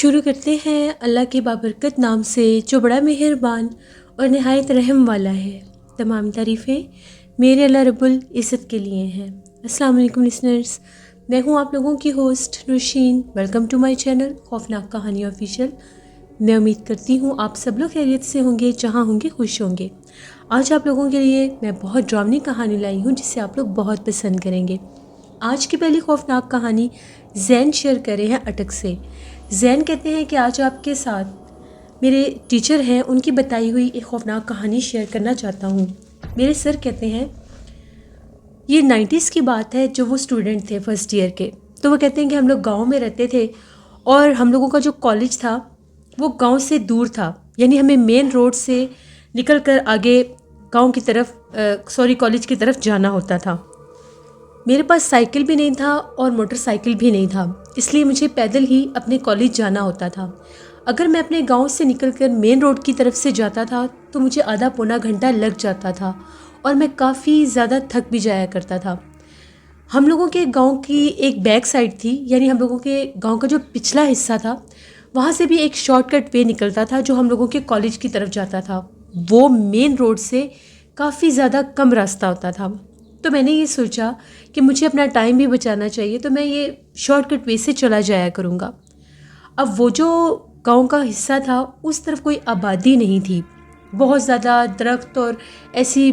شروع کرتے ہیں اللہ کے بابرکت نام سے جو بڑا مہربان اور نہایت رحم والا ہے۔ تمام تعریفیں میرے اللہ رب العزت کے لیے ہیں۔ السلام علیکم لسنرز، میں ہوں آپ لوگوں کی host Nosheen. Welcome to my channel خوفناک کہانی آفیشیل۔ میں امید کرتی ہوں آپ سب لوگ خیریت سے ہوں گے، جہاں ہوں گے خوش ہوں گے۔ آج آپ لوگوں کے لیے میں بہت ڈرامنی کہانی لائی ہوں جسے آپ لوگ بہت پسند کریں گے۔ آج کی پہلی خوفناک کہانی زین شیئر کر رہے ہیں اٹک سے۔ زین کہتے ہیں کہ آج آپ کے ساتھ میرے ٹیچر ہیں، ان کی بتائی ہوئی ایک خوفناک کہانی شیئر کرنا چاہتا ہوں۔ میرے سر کہتے ہیں یہ 90s کی بات ہے، جو وہ اسٹوڈنٹ تھے فرسٹ ایئر کے، تو وہ کہتے ہیں کہ ہم لوگ گاؤں میں رہتے تھے اور ہم لوگوں کا جو کالج تھا وہ گاؤں سے دور تھا، یعنی ہمیں مین روڈ سے نکل کر آگے گاؤں کی طرف کالج کی طرف جانا ہوتا تھا۔ میرے پاس سائیکل بھی نہیں تھا اور موٹر سائیکل بھی نہیں تھا، اس لیے مجھے پیدل ہی اپنے کالج جانا ہوتا تھا۔ اگر میں اپنے گاؤں سے نکل کر مین روڈ کی طرف سے جاتا تھا تو مجھے آدھا پونا گھنٹہ لگ جاتا تھا اور میں کافی زیادہ تھک بھی جایا کرتا تھا۔ ہم لوگوں کے گاؤں کی ایک بیک سائڈ تھی، یعنی ہم لوگوں کے گاؤں کا جو پچھلا حصہ تھا وہاں سے بھی ایک شارٹ کٹ وے نکلتا تھا جو ہم لوگوں کے کالج کی طرف جاتا تھا۔ وہ مین روڈ سے کافی زیادہ کم راستہ ہوتا تھا، تو میں نے یہ سوچا کہ مجھے اپنا ٹائم بھی بچانا چاہیے، تو میں یہ شارٹ کٹ وے سے چلا جایا کروں گا۔ اب وہ جو گاؤں کا حصہ تھا اس طرف کوئی آبادی نہیں تھی، بہت زیادہ درخت اور ایسی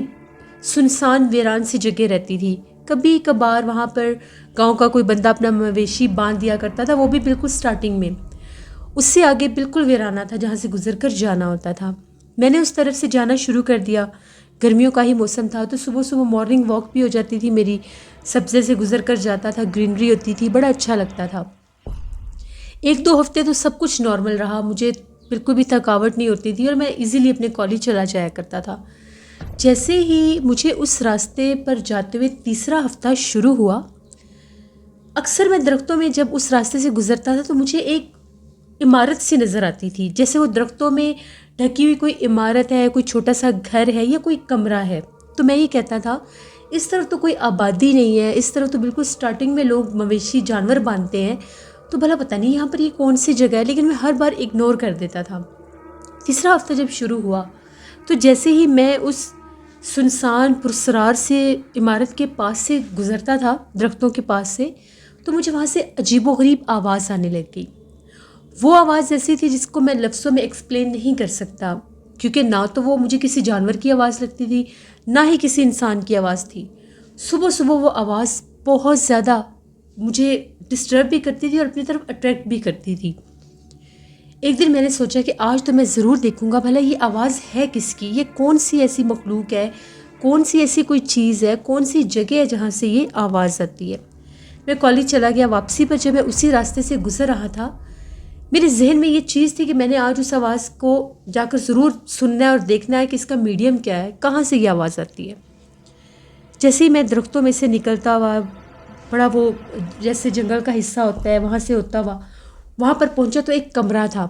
سنسان ویران سی جگہ رہتی تھی۔ کبھی کبھار وہاں پر گاؤں کا کوئی بندہ اپنا مویشی باندھ دیا کرتا تھا، وہ بھی بالکل سٹارٹنگ میں۔ اس سے آگے بالکل ویرانہ تھا جہاں سے گزر کر جانا ہوتا تھا۔ میں نے اس طرف سے جانا شروع کر دیا۔ گرمیوں کا ہی موسم تھا تو صبح صبح مارننگ واک بھی ہو جاتی تھی میری، سبزے سے گزر کر جاتا تھا، گرینری ہوتی تھی، بڑا اچھا لگتا تھا۔ ایک دو ہفتے تو سب کچھ نارمل رہا، مجھے بالکل بھی تھکاوٹ نہیں ہوتی تھی اور میں ایزیلی اپنے کالج چلا جایا کرتا تھا۔ جیسے ہی مجھے اس راستے پر جاتے ہوئے تیسرا ہفتہ شروع ہوا، اکثر میں درختوں میں جب اس راستے سے گزرتا تھا تو مجھے ایک عمارت سی نظر آتی تھی، جیسے وہ درختوں میں ڈھکی ہوئی کوئی عمارت ہے، کوئی چھوٹا سا گھر ہے یا کوئی کمرہ ہے۔ تو میں یہ کہتا تھا اس طرف تو کوئی آبادی نہیں ہے، اس طرف تو بالکل سٹارٹنگ میں لوگ مویشی جانور باندھتے ہیں، تو بھلا پتہ نہیں یہاں پر یہ کون سی جگہ ہے، لیکن میں ہر بار اگنور کر دیتا تھا۔ تیسرا ہفتہ جب شروع ہوا تو جیسے ہی میں اس سنسان پرسرار سے عمارت کے پاس سے گزرتا تھا، درختوں کے پاس سے، تو مجھے وہاں سے عجیب و غریب آواز آنے لگ گئی۔ وہ آواز ایسی تھی جس کو میں لفظوں میں ایکسپلین نہیں کر سکتا، کیونکہ نہ تو وہ مجھے کسی جانور کی آواز لگتی تھی، نہ ہی کسی انسان کی آواز تھی۔ صبح صبح وہ آواز بہت زیادہ مجھے ڈسٹرب بھی کرتی تھی اور اپنی طرف اٹریکٹ بھی کرتی تھی۔ ایک دن میں نے سوچا کہ آج تو میں ضرور دیکھوں گا بھلا یہ آواز ہے کس کی، یہ کون سی ایسی مخلوق ہے، کون سی ایسی کوئی چیز ہے، کون سی جگہ ہے جہاں سے یہ آواز آتی ہے۔ میں کالج چلا گیا۔ واپسی پر جب میں اسی راستے سے گزر رہا تھا، میرے ذہن میں یہ چیز تھی کہ میں نے آج اس آواز کو جا کر ضرور سننا ہے اور دیکھنا ہے کہ اس کا میڈیم کیا ہے، کہاں سے یہ آواز آتی ہے۔ جیسے ہی میں درختوں میں سے نکلتا ہوا، بڑا وہ جیسے جنگل کا حصہ ہوتا ہے وہاں سے ہوتا ہوا وہاں پر پہنچا تو ایک کمرہ تھا،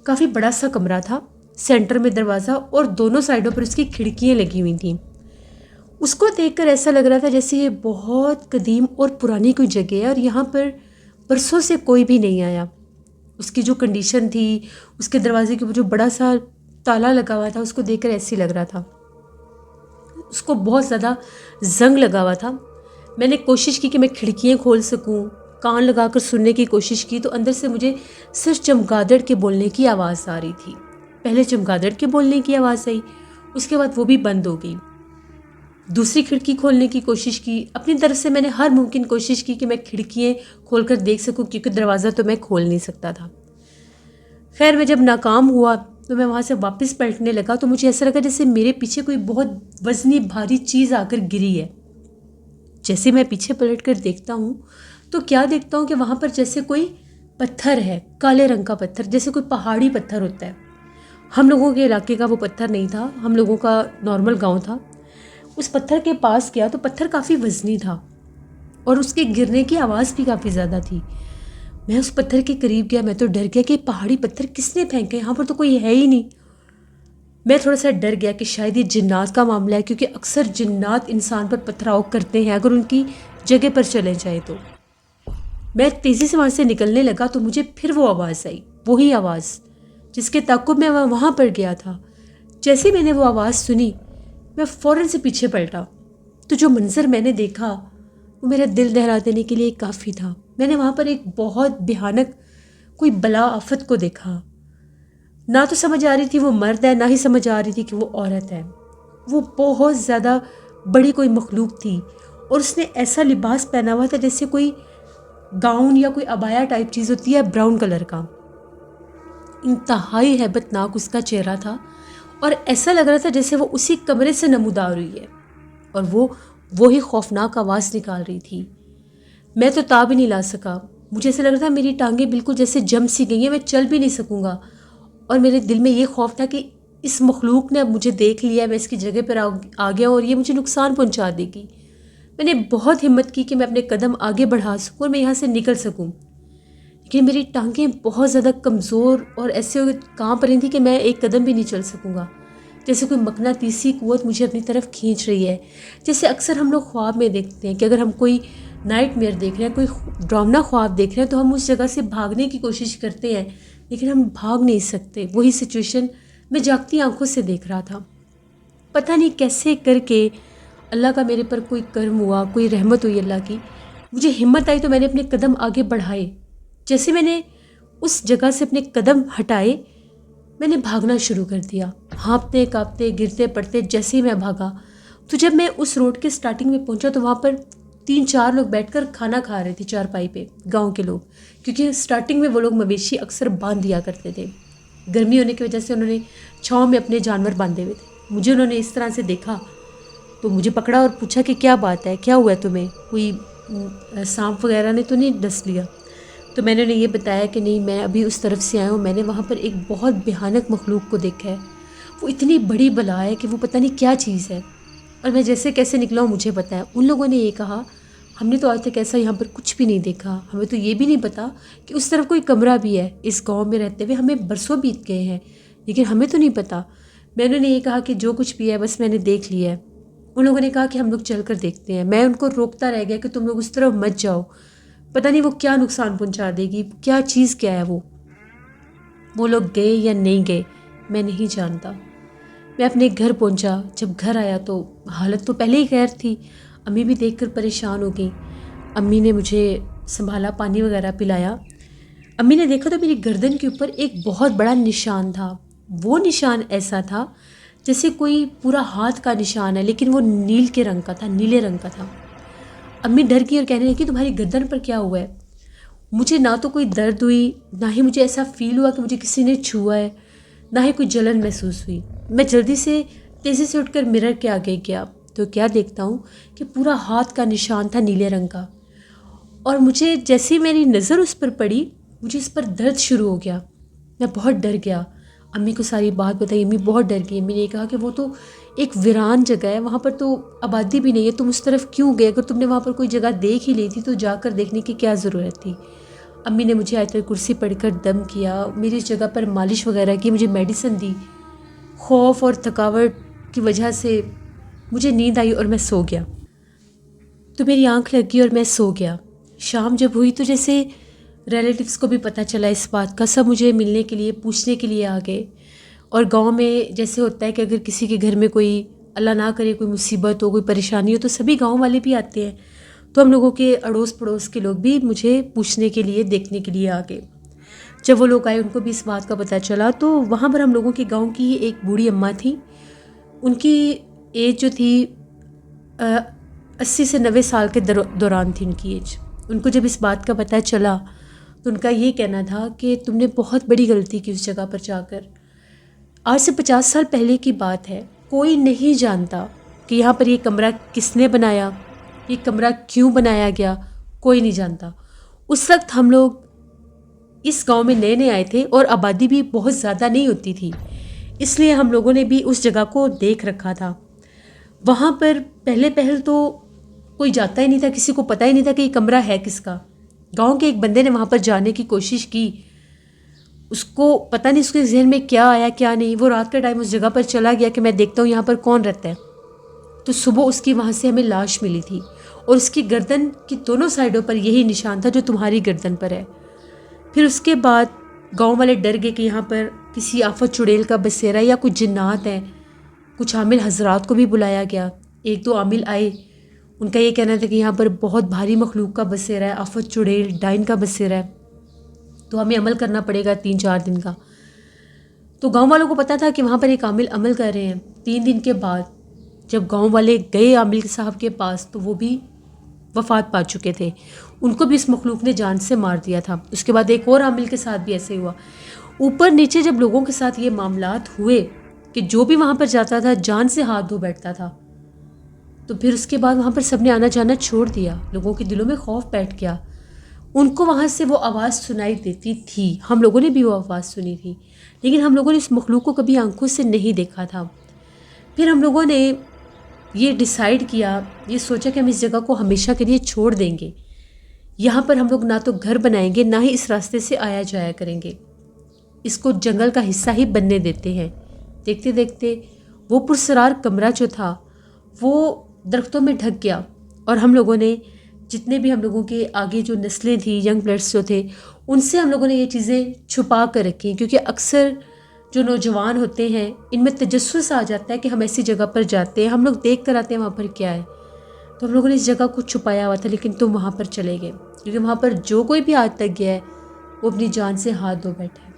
کافی بڑا سا کمرہ تھا، سینٹر میں دروازہ اور دونوں سائڈوں پر اس کی کھڑکیاں لگی ہوئی تھیں۔ اس کو دیکھ کر ایسا لگ رہا تھا جیسے یہ بہت قدیم اور پرانی کوئی جگہ ہے اور یہاں پر برسوں سے کوئی بھی نہیں آیا۔ اس کی جو کنڈیشن تھی، اس کے دروازے کے اوپر جو بڑا سا تالا لگا ہوا تھا، اس کو دیکھ کر ایسے لگ رہا تھا اس کو بہت زیادہ زنگ لگا ہوا تھا۔ میں نے کوشش کی کہ میں کھڑکیاں کھول سکوں، کان لگا کر سننے کی کوشش کی تو اندر سے مجھے صرف چمگادڑ کے بولنے کی آواز آ رہی تھی۔ پہلے چمگادڑ کے بولنے کی آواز آئی، اس کے بعد وہ بھی بند ہو گئی۔ دوسری کھڑکی کھولنے کی کوشش کی، اپنی طرف سے میں نے ہر ممکن کوشش کی کہ میں کھڑکیاں کھول کر دیکھ سکوں، کیونکہ دروازہ تو میں کھول نہیں سکتا تھا۔ خیر میں جب ناکام ہوا تو میں وہاں سے واپس پلٹنے لگا تو مجھے ایسا لگا جیسے میرے پیچھے کوئی بہت وزنی بھاری چیز آ کر گری ہے۔ جیسے میں پیچھے پلٹ کر دیکھتا ہوں تو کیا دیکھتا ہوں کہ وہاں پر جیسے کوئی پتھر ہے، کالے رنگ کا پتھر، جیسے کوئی پہاڑی پتھر ہوتا ہے۔ ہم لوگوں کے علاقے کا وہ پتھر نہیں تھا، ہم لوگوں کا نارمل گاؤں تھا۔ اس پتھر کے پاس گیا تو پتھر کافی وزنی تھا اور اس کے گرنے کی آواز بھی کافی زیادہ تھی۔ میں اس پتھر کے قریب گیا، میں تو ڈر گیا کہ پہاڑی پتھر کس نے پھینکے، یہاں پر تو کوئی ہے ہی نہیں۔ میں تھوڑا سا ڈر گیا کہ شاید یہ جنات کا معاملہ ہے، کیونکہ اکثر جنات انسان پر پتھراؤ کرتے ہیں اگر ان کی جگہ پر چلے جائیں تو۔ میں تیزی سے وہاں سے نکلنے لگا تو مجھے پھر وہ آواز آئی، وہی آواز جس کے تعاقب میں وہاں پر گیا تھا۔ جیسے میں نے وہ آواز سنی میں فوراً سے پیچھے پلٹا تو جو منظر میں نے دیکھا وہ میرا دل دہلا دینے کے لیے کافی تھا۔ میں نے وہاں پر ایک بہت بھیانک کوئی بلا آفت کو دیکھا۔ نہ تو سمجھ آ رہی تھی وہ مرد ہے، نہ ہی سمجھ آ رہی تھی کہ وہ عورت ہے۔ وہ بہت زیادہ بڑی کوئی مخلوق تھی اور اس نے ایسا لباس پہنا ہوا تھا جیسے کوئی گاؤن یا کوئی عبایا ٹائپ چیز ہوتی ہے، براؤن کلر کا۔ انتہائی ہیبت ناک اس کا چہرہ تھا اور ایسا لگ رہا تھا جیسے وہ اسی کمرے سے نمودار ہوئی ہے اور وہی خوفناک آواز نکال رہی تھی۔ میں تو تاب ہی نہیں لا سکا، مجھے ایسا لگ رہا تھا میری ٹانگیں بالکل جیسے جم سی گئی ہیں، میں چل بھی نہیں سکوں گا، اور میرے دل میں یہ خوف تھا کہ اس مخلوق نے اب مجھے دیکھ لیا ہے، میں اس کی جگہ پر آ گیا اور یہ مجھے نقصان پہنچا دے گی۔ میں نے بہت ہمت کی کہ میں اپنے قدم آگے بڑھا سکوں اور میں یہاں سے نکل سکوں، لیکن میری ٹانگیں بہت زیادہ کمزور اور ایسے کانپ رہی تھیں کہ میں ایک قدم بھی نہیں چل سکوں گا، جیسے کوئی مقناطیسی قوت مجھے اپنی طرف کھینچ رہی ہے۔ جیسے اکثر ہم لوگ خواب میں دیکھتے ہیں کہ اگر ہم کوئی نائٹ میئر دیکھ رہے ہیں، کوئی ڈراؤنا خواب دیکھ رہے ہیں تو ہم اس جگہ سے بھاگنے کی کوشش کرتے ہیں لیکن ہم بھاگ نہیں سکتے۔ وہی سچویشن میں جاگتی آنکھوں سے دیکھ رہا تھا۔ پتہ نہیں کیسے کر کے اللہ کا میرے پر کوئی کرم ہوا، کوئی رحمت ہوئی اللہ کی، مجھے ہمت آئی تو میں نے اپنے قدم آگے بڑھائے۔ جیسے میں نے اس جگہ سے اپنے قدم ہٹائے میں نے بھاگنا شروع کر دیا، ہانپتے کانپتے گرتے پڑتے۔ جیسے ہی میں بھاگا تو جب میں اس روڈ کے سٹارٹنگ میں پہنچا تو وہاں پر 3-4 لوگ بیٹھ کر کھانا کھا رہے تھے چارپائی پہ، گاؤں کے لوگ، کیونکہ سٹارٹنگ میں وہ لوگ مویشی اکثر باندھ دیا کرتے تھے، گرمی ہونے کی وجہ سے انہوں نے چھاؤں میں اپنے جانور باندھے ہوئے تھے۔ مجھے انہوں نے اس طرح سے دیکھا تو مجھے پکڑا اور پوچھا کہ کیا بات ہے، کیا ہوا ہے تمہیں، کوئی سانپ وغیرہ نے تو نہیں ڈس لیا؟ تو میں نے انہیں یہ بتایا کہ نہیں، میں ابھی اس طرف سے آیا ہوں، میں نے وہاں پر ایک بہت بھیانک مخلوق کو دیکھا ہے، وہ اتنی بڑی بلا ہے کہ وہ پتہ نہیں کیا چیز ہے، اور میں جیسے کیسے نکلا ہوں مجھے پتہ ہے۔ ان لوگوں نے یہ کہا ہم نے تو آج تک ایسا یہاں پر کچھ بھی نہیں دیکھا، ہمیں تو یہ بھی نہیں پتا کہ اس طرف کوئی کمرہ بھی ہے، اس گاؤں میں رہتے ہوئے ہمیں برسوں بیت گئے ہیں لیکن ہمیں تو نہیں پتا۔ میں نے یہ کہا کہ جو کچھ بھی ہے بس میں نے دیکھ لیا ہے۔ ان لوگوں نے کہا کہ ہم لوگ چل کر دیکھتے ہیں۔ میں ان کو روکتا رہ گیا کہ تم لوگ اس طرف مت جاؤ، پتہ نہیں وہ کیا نقصان پہنچا دے گی، کیا چیز کیا ہے وہ لوگ گئے یا نہیں گئے میں نہیں جانتا۔ میں اپنے گھر پہنچا، جب گھر آیا تو حالت تو پہلے ہی خیر تھی، امی بھی دیکھ کر پریشان ہو گئی۔ امی نے مجھے سنبھالا، پانی وغیرہ پلایا۔ امی نے دیکھا تو میری گردن کے اوپر ایک بہت بڑا نشان تھا۔ وہ نشان ایسا تھا جیسے کوئی پورا ہاتھ کا نشان ہے لیکن وہ نیلے رنگ کا تھا۔ امی ڈر گئی اور کہنے لگی تمہاری گردن پر کیا ہوا ہے؟ مجھے نہ تو کوئی درد ہوئی، نہ ہی مجھے ایسا فیل ہوا کہ مجھے کسی نے چھوا ہے، نہ ہی کوئی جلن محسوس ہوئی۔ میں جلدی سے تیزی سے اٹھ کر مرر کے آگے گیا تو کیا دیکھتا ہوں کہ پورا ہاتھ کا نشان تھا نیلے رنگ کا، اور مجھے جیسی میری نظر اس پر پڑی مجھے اس پر درد شروع ہو گیا۔ میں بہت ڈر گیا، امی کو ساری بات بتائی، امی بہت ڈر گئی۔ امی نے کہا کہ وہ تو ایک ویران جگہ ہے، وہاں پر تو آبادی بھی نہیں ہے، تم اس طرف کیوں گئے؟ اگر تم نے وہاں پر کوئی جگہ دیکھ ہی لی تھی تو جا کر دیکھنے کی کیا ضرورت تھی؟ امی نے مجھے آیت الکرسی پڑھ کر دم کیا، میری اس جگہ پر مالش وغیرہ کی، مجھے میڈیسن دی۔ خوف اور تھکاوٹ کی وجہ سے مجھے نیند آئی اور میں سو گیا۔ تو میری آنکھ لگی اور میں سو گیا۔ شام جب ہوئی تو جیسے ریلیٹیوز کو بھی پتہ چلا اس بات کا، سب مجھے ملنے کے لیے پوچھنے کے لیے آ گئے۔ اور گاؤں میں جیسے ہوتا ہے کہ اگر کسی کے گھر میں کوئی اللہ نہ کرے کوئی مصیبت ہو، کوئی پریشانی ہو تو سبھی گاؤں والے بھی آتے ہیں، تو ہم لوگوں کے اڑوس پڑوس کے لوگ بھی مجھے پوچھنے کے لیے دیکھنے کے لیے آ گئے۔ جب وہ لوگ آئے ان کو بھی اس بات کا پتہ چلا تو وہاں پر ہم لوگوں کے گاؤں کی ایک بوڑھی اماں تھیں، ان کی ایج جو تھی 80 سے 90 سال کے دوران تھی ان کی ایج۔ ان کو جب اس بات کا پتہ چلا تو ان کا یہ کہنا تھا کہ تم نے بہت بڑی غلطی کی اس جگہ پر جا کر۔ آج سے 50 سال پہلے کی بات ہے، کوئی نہیں جانتا کہ یہاں پر یہ کمرہ کس نے بنایا، یہ کمرہ کیوں بنایا گیا، کوئی نہیں جانتا۔ اس وقت ہم لوگ اس گاؤں میں نئے نئے آئے تھے اور آبادی بھی بہت زیادہ نہیں ہوتی تھی، اس لیے ہم لوگوں نے بھی اس جگہ کو دیکھ رکھا تھا۔ وہاں پر پہل تو کوئی جاتا ہی نہیں تھا، کسی کو پتہ ہی نہیں تھا کہ یہ کمرہ ہے کس کا۔ گاؤں کے ایک بندے نے وہاں پر جانے کی کوشش کی، اس کو پتہ نہیں اس کے ذہن میں کیا آیا کیا نہیں، وہ رات کا ٹائم اس جگہ پر چلا گیا کہ میں دیکھتا ہوں یہاں پر کون رہتا ہے۔ تو صبح اس کی وہاں سے ہمیں لاش ملی تھی اور اس کی گردن کی دونوں سائڈوں پر یہی نشان تھا جو تمہاری گردن پر ہے۔ پھر اس کے بعد گاؤں والے ڈر گئے کہ یہاں پر کسی آفت چڑیل کا بسیرا یا کچھ جنات ہیں۔ کچھ عامل حضرات کو بھی بلایا گیا، 1-2 عامل آئے، ان کا یہ کہنا تھا کہ یہاں پر بہت بھاری مخلوق کا بسیرا ہے، آفت چڑیل ڈائن کا بسیرا ہے، تو ہمیں عمل کرنا پڑے گا 3-4 دن کا۔ تو گاؤں والوں کو پتا تھا کہ وہاں پر ایک عامل عمل کر رہے ہیں۔ 3 دن کے بعد جب گاؤں والے گئے عامل صاحب کے پاس تو وہ بھی وفات پا چکے تھے، ان کو بھی اس مخلوق نے جان سے مار دیا تھا۔ اس کے بعد ایک اور عامل کے ساتھ بھی ایسے ہوا۔ اوپر نیچے جب لوگوں کے ساتھ یہ معاملات ہوئے کہ جو بھی وہاں پر جاتا تھا جان سے ہاتھ دھو بیٹھتا تھا، تو پھر اس کے بعد وہاں پر سب نے آنا جانا چھوڑ دیا، لوگوں کے دلوں میں خوف بیٹھ گیا۔ ان کو وہاں سے وہ آواز سنائی دیتی تھی، ہم لوگوں نے بھی وہ آواز سنی تھی، لیکن ہم لوگوں نے اس مخلوق کو کبھی آنکھوں سے نہیں دیکھا تھا۔ پھر ہم لوگوں نے یہ ڈیسائیڈ کیا، یہ سوچا کہ ہم اس جگہ کو ہمیشہ کے لیے چھوڑ دیں گے، یہاں پر ہم لوگ نہ تو گھر بنائیں گے، نہ ہی اس راستے سے آیا جایا کریں گے، اس کو جنگل کا حصہ ہی بننے دیتے ہیں۔ دیکھتے دیکھتے وہ پرسرار کمرہ جو تھا وہ درختوں میں ڈھک گیا، اور ہم لوگوں نے جتنے بھی ہم لوگوں کے آگے جو نسلیں تھیں، ینگ بلڈس جو تھے، ان سے ہم لوگوں نے یہ چیزیں چھپا کر رکھی، کیونکہ اکثر جو نوجوان ہوتے ہیں ان میں تجسس آ جاتا ہے کہ ہم ایسی جگہ پر جاتے ہیں، ہم لوگ دیکھ کر آتے ہیں وہاں پر کیا ہے، تو ہم لوگوں نے اس جگہ کو چھپایا ہوا تھا، لیکن تم وہاں پر چلے گئے، کیونکہ وہاں پر جو کوئی بھی آج تک گیا ہے وہ اپنی جان سے ہاتھ دھو بیٹھا ہے۔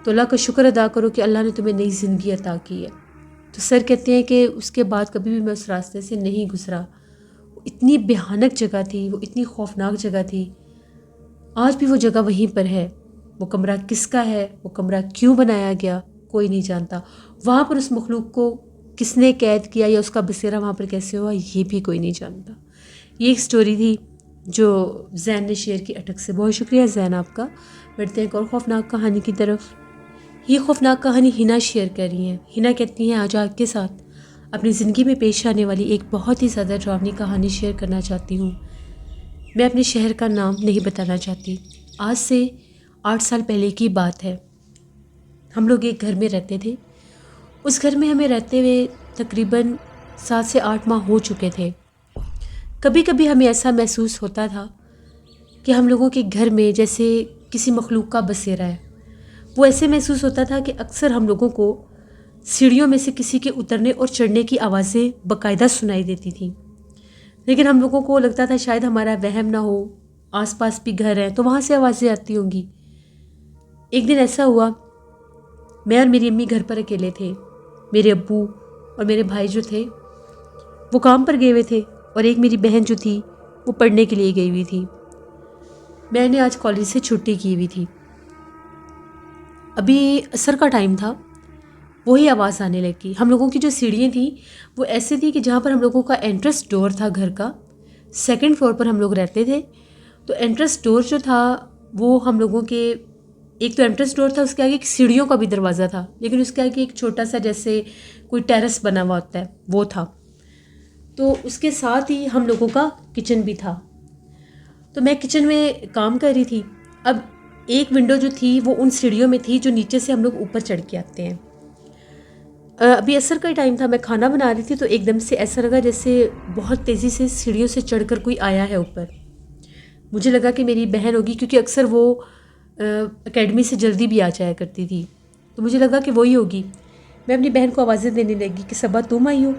تو اللہ کا شکر ادا کرو کہ اللہ نے تمہیں نئی زندگی عطا کی ہے۔ تو سر کہتے ہیں کہ اس کے بعد کبھی بھی میں اس راستے سے نہیں گزرا، وہ اتنی بھیانک جگہ تھی، وہ اتنی خوفناک جگہ تھی، آج بھی وہ جگہ وہیں پر ہے۔ وہ کمرہ کس کا ہے، وہ کمرہ کیوں بنایا گیا، کوئی نہیں جانتا، وہاں پر اس مخلوق کو کس نے قید کیا یا اس کا بسیرا وہاں پر کیسے ہوا، یہ بھی کوئی نہیں جانتا۔ یہ ایک سٹوری تھی جو زین نے شیئر کی اٹک سے۔ بہت شکریہ زین آپ کا۔ بڑھتے ہیں ایک اور خوفناک کہانی کی طرف۔ یہ خوفناک کہانی ہنا شیئر کر رہی ہیں۔ ہنا کہتی ہیں آج آپ کے ساتھ اپنی زندگی میں پیش آنے والی ایک بہت ہی زیادہ ڈراؤنی کہانی شیئر کرنا چاہتی ہوں۔ میں اپنے شہر کا نام نہیں بتانا چاہتی۔ آج سے 8 سال پہلے کی بات ہے۔ ہم لوگ ایک گھر میں رہتے تھے۔ اس گھر میں ہمیں رہتے ہوئے تقریباً 7 سے 8 ماہ ہو چکے تھے۔ کبھی کبھی ہمیں ایسا محسوس ہوتا تھا کہ ہم لوگوں کے گھر میں جیسے کسی مخلوق کا بسیرا ہے۔ وہ ایسے محسوس ہوتا تھا کہ اکثر ہم لوگوں کو سیڑھیوں میں سے کسی کے اترنے اور چڑھنے کی آوازیں باقاعدہ سنائی دیتی تھیں، لیکن ہم لوگوں کو لگتا تھا شاید ہمارا وہم نہ ہو، آس پاس بھی گھر ہیں تو وہاں سے آوازیں آتی ہوں گی۔ ایک دن ایسا ہوا، میں اور میری امی گھر پر اکیلے تھے۔ میرے ابو اور میرے بھائی جو تھے وہ کام پر گئے ہوئے تھے، اور ایک میری بہن جو تھی وہ پڑھنے کے لیے گئی ہوئی تھی۔ میں نے آج کالج سے چھٹی کی ہوئی تھی۔ ابھی عصر کا ٹائم تھا، وہی آواز آنے لگی۔ ہم لوگوں کی جو سیڑھیاں تھیں وہ ایسے تھی کہ جہاں پر ہم لوگوں کا انٹرس ڈور تھا گھر کا، 2nd فلور پر ہم لوگ رہتے تھے، تو انٹرس ڈور جو تھا وہ ہم لوگوں کے ایک تو انٹرس ڈور تھا، اس کے آگے ایک سیڑھیوں کا بھی دروازہ تھا، لیکن اس کے آگے ایک چھوٹا سا جیسے کوئی ٹیرس بنا ہوا ہوتا ہے وہ تھا، تو اس کے ساتھ ہی ہم لوگوں کا کچن بھی تھا۔ تو میں کچن میں کام کر رہی تھی۔ اب ایک ونڈو جو تھی وہ ان سیڑھیوں میں تھی جو نیچے سے ہم لوگ اوپر چڑھ کے آتے ہیں۔ ابھی عصر کا ٹائم تھا، میں کھانا بنا رہی تھی، تو ایک دم سے ایسا لگا جیسے بہت تیزی سے سیڑھیوں سے چڑھ کر کوئی آیا ہے اوپر۔ مجھے لگا کہ میری بہن ہوگی، کیونکہ اکثر وہ اکیڈمی سے جلدی بھی آ جایا کرتی تھی، تو مجھے لگا کہ وہی ہوگی۔ میں اپنی بہن کو آوازیں دینے لگی کہ صبا تم آئی ہو؟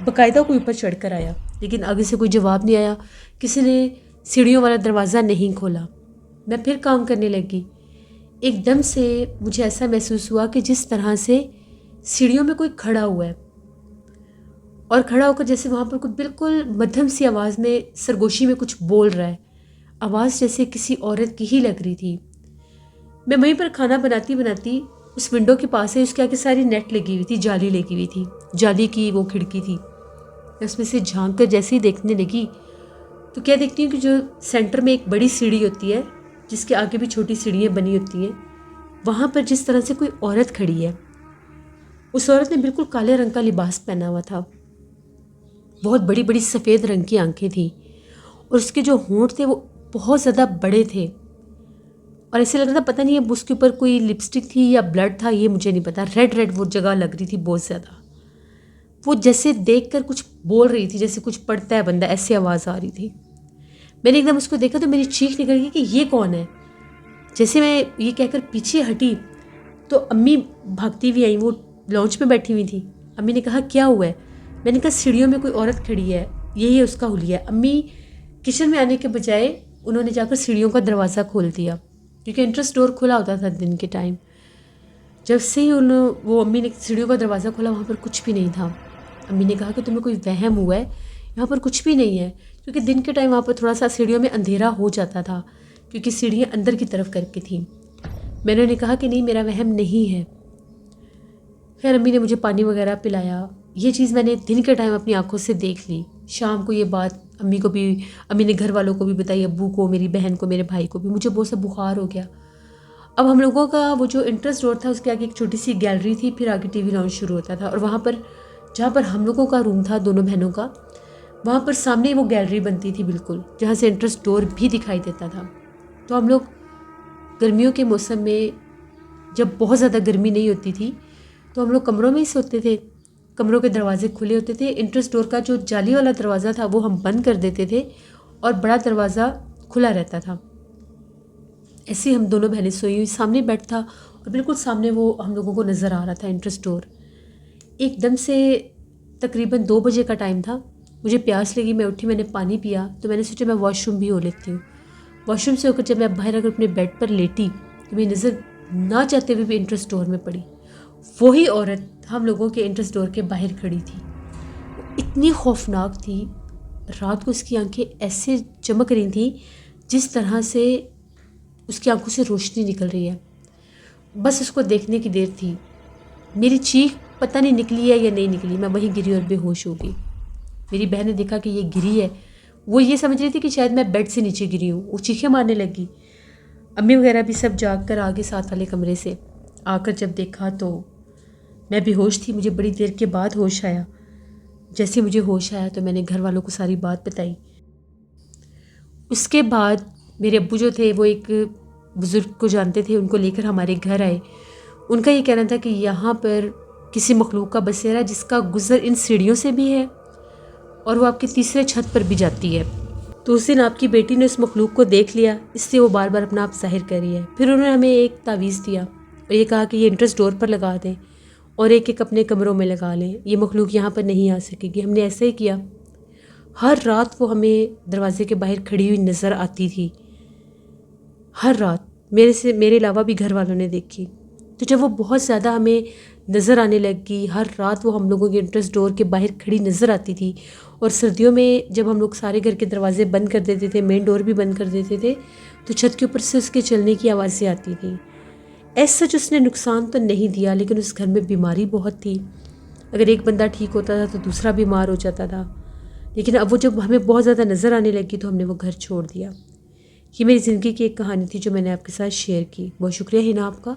باقاعدہ کوئی اوپر چڑھ کر آیا، لیکن آگے سے کوئی جواب نہیں آیا، کسی نے سیڑھیوں والا دروازہ نہیں کھولا۔ میں پھر کام کرنے لگی۔ ایک دم سے مجھے ایسا محسوس ہوا کہ جس طرح سے سیڑھیوں میں کوئی کھڑا ہوا ہے، اور کھڑا ہو کر جیسے وہاں پر کوئی بالکل مدھم سی آواز میں سرگوشی میں کچھ بول رہا ہے، آواز جیسے کسی عورت کی ہی لگ رہی تھی۔ میں وہیں پر کھانا بناتی بناتی اس ونڈو کے پاس ہے، اس کے آگے ساری نیٹ لگی ہوئی تھی، جالی لگی ہوئی تھی، جالی کی وہ کھڑکی تھی، میں اس میں سے جھانک کر جیسے ہی دیکھنے لگی تو کیا دیکھتی ہوں کہ جو سینٹر میں ایک بڑی سیڑھی ہوتی ہے جس کے آگے بھی چھوٹی سیڑھیاں بنی ہوتی ہیں، وہاں پر جس طرح سے کوئی عورت کھڑی ہے۔ اس عورت نے بالکل کالے رنگ کا لباس پہنا ہوا تھا، بہت بڑی بڑی سفید رنگ کی آنکھیں تھیں، اور اس کے جو ہونٹ تھے وہ بہت زیادہ بڑے تھے، اور ایسے لگ رہا تھا پتہ نہیں اب اس کے اوپر کوئی لپسٹک تھی یا بلڈ تھا، یہ مجھے نہیں پتا، ریڈ ریڈ وہ جگہ لگ رہی تھی بہت زیادہ۔ وہ جیسے دیکھ کر کچھ بول رہی تھی، جیسے کچھ پڑھتا ہے بندہ، ایسی آواز آ رہی تھی. میں نے ایک دم اس کو دیکھا تو میری چیخ نکل گئی کہ یہ کون ہے. جیسے میں یہ کہہ کر پیچھے ہٹی تو امی بھاگتی ہوئی آئیں. وہ لانچ میں بیٹھی ہوئی تھی. امی نے کہا کیا ہوا ہے؟ میں نے کہا سیڑھیوں میں کوئی عورت کھڑی ہے، یہی ہے اس کا حلیہ. امی کچن میں آنے کے بجائے انہوں نے جا کر سیڑھیوں کا دروازہ کھول دیا، کیونکہ انٹرسٹ ڈور کھلا ہوتا تھا دن کے ٹائم. جب سے ہی وہ امی نے سیڑھیوں کا دروازہ کھولا، وہاں پر کچھ بھی نہیں تھا. امی نے کہا کہ تمہیں کوئی وہم ہوا ہے، یہاں پر کچھ بھی نہیں ہے. کیونکہ دن کے ٹائم وہاں پر تھوڑا سا سیڑھیوں میں اندھیرا ہو جاتا تھا، کیونکہ سیڑھیاں اندر کی طرف کر کے تھیں. میں نے کہا کہ نہیں، میرا وہم نہیں ہے. خیر امی نے مجھے پانی وغیرہ پلایا. یہ چیز میں نے دن کے ٹائم اپنی آنکھوں سے دیکھ لی. شام کو یہ بات امی نے گھر والوں کو بھی بتائی، ابو کو، میری بہن کو، میرے بھائی کو بھی. مجھے بہت سا بخار ہو گیا. اب ہم لوگوں کا وہ جو انٹرسٹ ڈور تھا اس کے آگے ایک چھوٹی سی گیلری تھی، پھر آگے ٹی وی لاؤنج شروع ہوتا تھا. اور وہاں پر جہاں پر ہم لوگوں کا روم تھا دونوں بہنوں کا، وہاں پر سامنے وہ گیلری بنتی تھی بالکل، جہاں سے انٹرسٹ ڈور بھی دکھائی دیتا تھا. تو ہم لوگ گرمیوں کے موسم میں جب بہت زیادہ گرمی نہیں ہوتی تھی تو ہم لوگ کمروں میں ہی سوتے تھے. کمروں کے دروازے کھلے ہوتے تھے. انٹرسٹ ڈور کا جو جالی والا دروازہ تھا وہ ہم بند کر دیتے تھے اور بڑا دروازہ کھلا رہتا تھا. ایسے ہی ہم دونوں بہنیں سوئی ہوئی، سامنے بیڈ تھا اور بالکل سامنے وہ ہم لوگوں کو نظر آ رہا تھا انٹرسٹ ڈور. ایک دم سے تقریباً 2 بجے کا ٹائم تھا، مجھے پیاس لگی. میں اٹھی، میں نے پانی پیا تو میں نے سوچا میں واش روم بھی ہو لیتی ہوں. واش روم سے ہو کر جب میں باہر اگر اپنے بیڈ پر لیٹی تو میری نظر نہ چاہتے ہوئے بھی انٹرسٹ ڈور میں پڑی. وہی عورت ہم لوگوں کے انٹرسٹ ڈور کے باہر کھڑی تھی. وہ اتنی خوفناک تھی. رات کو اس کی آنکھیں ایسے چمک رہی تھیں جس طرح سے اس کی آنکھوں سے روشنی نکل رہی ہے. بس اس کو دیکھنے کی دیر تھی. میری چیخ پتہ نہیں نکلی ہے یا نہیں نکلی، میں وہیں گری اور بے ہوش ہو گئی. میری بہن نے دیکھا کہ یہ گری ہے. وہ یہ سمجھ رہی تھی کہ شاید میں بیڈ سے نیچے گری ہوں. وہ چیخیں مارنے لگی. امی وغیرہ بھی سب جاگ کر آگے ساتھ والے کمرے سے آ کر جب دیکھا تو میں بے ہوش تھی. مجھے بڑی دیر کے بعد ہوش آیا. جیسے مجھے ہوش آیا تو میں نے گھر والوں کو ساری بات بتائی. اس کے بعد میرے ابو جو تھے وہ ایک بزرگ کو جانتے تھے، ان کو لے کر ہمارے گھر آئے. ان کا یہ کہنا تھا کہ یہاں پر کسی مخلوق کا بسیرا جس کا گزر ان سیڑھیوں سے بھی ہے اور وہ آپ کی تیسرے چھت پر بھی جاتی ہے. تو اس دن آپ کی بیٹی نے اس مخلوق کو دیکھ لیا، اس سے وہ بار بار اپنا آپ ظاہر کر رہی ہے. پھر انہوں نے ہمیں ایک تعویذ دیا اور یہ کہا کہ یہ انٹرسٹ ڈور پر لگا دیں اور ایک ایک اپنے کمروں میں لگا لیں، یہ مخلوق یہاں پر نہیں آ سکے گی. ہم نے ایسا ہی کیا. ہر رات وہ ہمیں دروازے کے باہر کھڑی ہوئی نظر آتی تھی. ہر رات میرے علاوہ بھی گھر والوں نے دیکھی. تو جب وہ بہت زیادہ ہمیں نظر آنے لگی، ہر رات وہ ہم لوگوں کے انٹرسٹ ڈور کے باہر کھڑی نظر آتی تھی. اور سردیوں میں جب ہم لوگ سارے گھر کے دروازے بند کر دیتے تھے، مین ڈور بھی بند کر دیتے تھے، تو چھت کے اوپر سے اس کے چلنے کی آوازیں آتی تھیں. ایسا سچ اس نے نقصان تو نہیں دیا، لیکن اس گھر میں بیماری بہت تھی. اگر ایک بندہ ٹھیک ہوتا تھا تو دوسرا بیمار ہو جاتا تھا. لیکن اب وہ جب ہمیں بہت زیادہ نظر آنے لگی تو ہم نے وہ گھر چھوڑ دیا. یہ میری زندگی کی ایک کہانی تھی جو میں نے آپ کے ساتھ شیئر کی. بہت شکریہ ہینا آپ کا.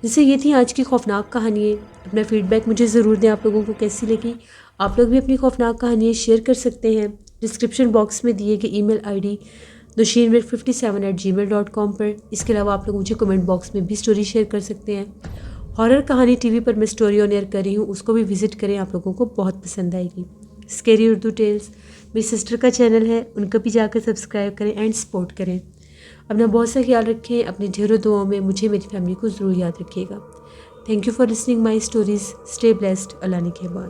جیسے یہ تھی آج کی خوفناک کہانیاں. اپنا فیڈ بیک مجھے ضرور دیں، آپ لوگوں کو کیسی لگی. آپ لوگ بھی اپنی خوفناک کہانیاں شیئر کر سکتے ہیں ڈسکرپشن باکس میں دیے گئے ای میل آئی ڈی doshinmir57@gmail.com پر. اس کے علاوہ آپ لوگ مجھے کمنٹ باکس میں بھی سٹوری شیئر کر سکتے ہیں. ہارر کہانی ٹی وی پر میں سٹوری آن ایئر کر رہی ہوں، اس کو بھی وزٹ کریں، آپ لوگوں کو بہت پسند آئے گی. اسکیری اردو ٹیلز میری سسٹر کا چینل ہے، ان کو بھی جا کر سبسکرائب کریں اینڈ سپورٹ کریں. اپنا بہت سا خیال رکھیں. اپنی ڈھیروں دعاؤں میں مجھے میری فیملی کو ضرور یاد رکھیے گا. Thank you for listening my stories. Stay blessed. اللہ نگہبان.